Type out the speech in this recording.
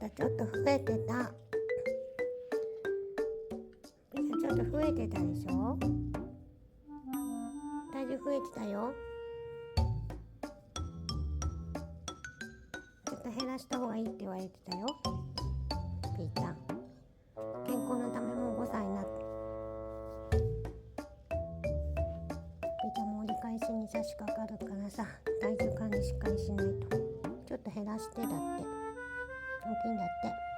ゃちょっと増えてた。ピーちゃんちょっと増えてたでしょ。体重増えてたよ。ちょっと減らした方がいいって言われてたよ、ピーちゃん。健康のためもう5歳になって、ピーちゃんも折り返しに差し掛かるからさ、体重管理しっかりしないと。ちょっと減らしてだって、大きいんだって。